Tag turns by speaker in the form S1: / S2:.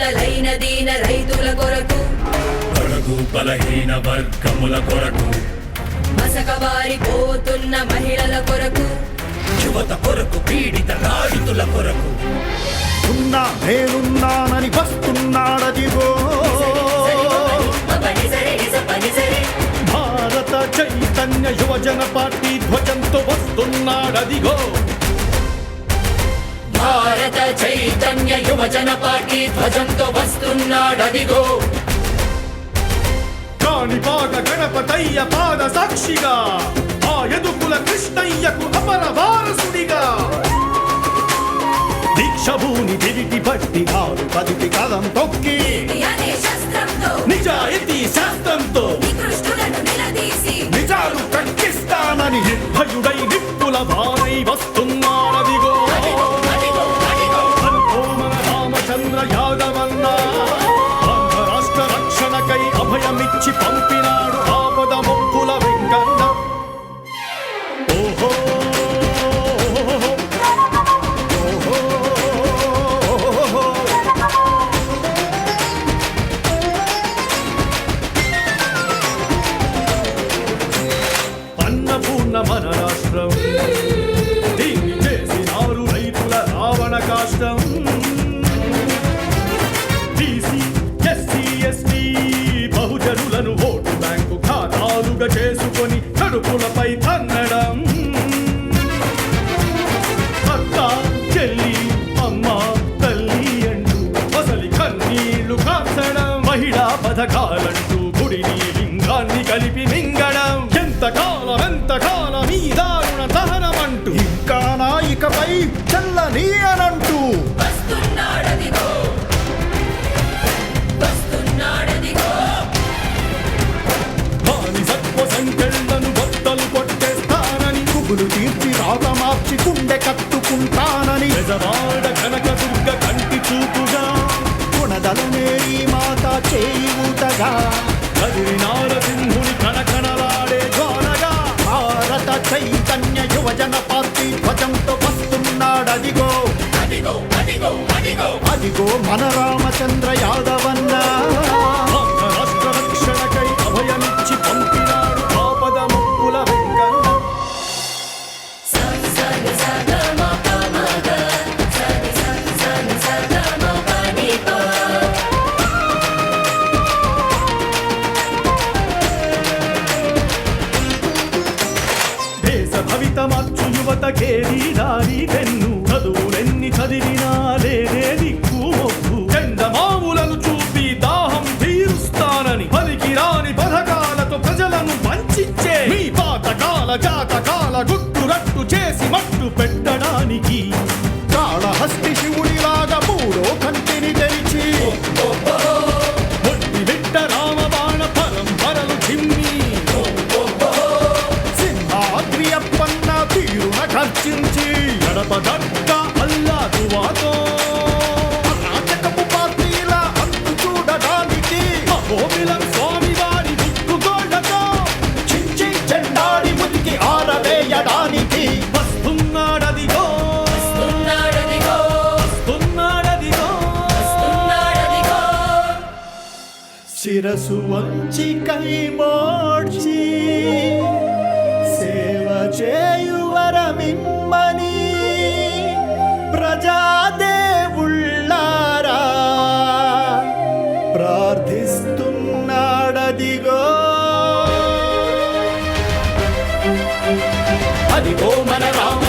S1: బాసటలైన దీన రైతుల కొరకు
S2: కొరకు బలహీన వర్గముల కొరకు
S1: మసకబారిపోతున్న మహిళల కొరకు
S2: యువత కొరకు పీడిత రాయితుల కొరకు
S3: ఉన్నా నేనున్నానని వస్తున్నాడదిగో భారత చైతన్య యువజన పార్టీ ధ్వజంతో వస్తున్నాడదిగో
S2: భారత చైతన్య యువజన పార్టీ ధ్వజంతో వస్తున్నాడదిగో
S3: కాణిపాక గణపతయ్య పాద సాక్షిగా ఆ యదుకుల కృష్ణయ్యకు అపర వారసుడిగా దీక్షభూని తిరిగి బట్టి ఆరు పదికి కలం తొక్కి నిజాయితీ శాస్త్రంతో నిజాలు ప్రకటిస్తానని నిర్భయుడై నిప్పుల భారై వస్తున్నాడదిగో మన రామచంద్ర యాదవన్న ఆంధ్ర రాష్ట్ర రక్షణకై అభయమిచ్చి పంపినాడు ఆపద ముక్కుల వెంకన్న ఓహో మన రాష్ట్రం దీన్ని చేసినారు రైతుల రావణ కాష్టం బీసీ ఎస్సీ ఎస్టీ బహుజనులను ఓటు బ్యాంకు ఖాతాలుగా చేసుకొని కడుపులపై తన్నడం అక్క చెల్లి అమ్మ తల్లి అంటూ అసలి కన్నీళ్లు కార్చడం మహిళా పథకాలంటూ గుడిని లింగాన్ని కలిపి మింగడం ఎంతకాలం ఈ దారుణ దహనమంటూ ఇంకా నాయికపై చల్లని అనంటూ బానిసత్వ సంఖ్యలను బద్దలు కొట్టేస్తానని కుబులు తీర్చి రాత మార్చి కుండె కట్టుకుంటానని పెదవాడ కనకదుర్గ కంటి చూపుగా గుణదలనే ఈ మాత చేయి ఊతగా కదిరి నారసింహుని కణకణలాడే జ్వాలగా భారత చైతన్య యువజన పార్టీ ధ్వజంతో వస్తున్నాడదిగో అదిగో మన రామచంద్ర యాదవన్న రాష్ట్ర రక్షణకై అభయమిచ్చి పంపినాడు ఆపద ముక్కుల వెంకన్న మార్చు యువతకేది దారి తెన్ను చదువులెన్ని చదివినా లేదే దిక్కు మొక్కు చందమాములను చూపి దాహం తీరుస్తానని పలికిరాని పథకాలతో ప్రజలను వంచిచ్చే మీ పాతకాల జాతకాల గుట్టురట్టు చేసి మట్టు పెట్టడానికి కాళహస్తి శివుడిలాగా మూడో కంటిని తెరిచి ఒట్టి బిడ్డ రామబాణ పరంపరలు చిమ్మి ఖర్చించి గడపదక్క అల్లాదువాతో రాజకపు పార్టీల అంతు చూడడానికి మహోబిలం స్వామి వారి దిక్కుగోళ్లతో చించి చెండాడి ముదికి ఆరవేయడానికి వస్తున్నాడదిగో శిరసు వంచి కై మోడ్చి సేవ చేయువరమిమ్మని ప్రజాదేవుళ్ళారా ప్రార్థిస్తున్నాడదిగో అదిగో మన రామ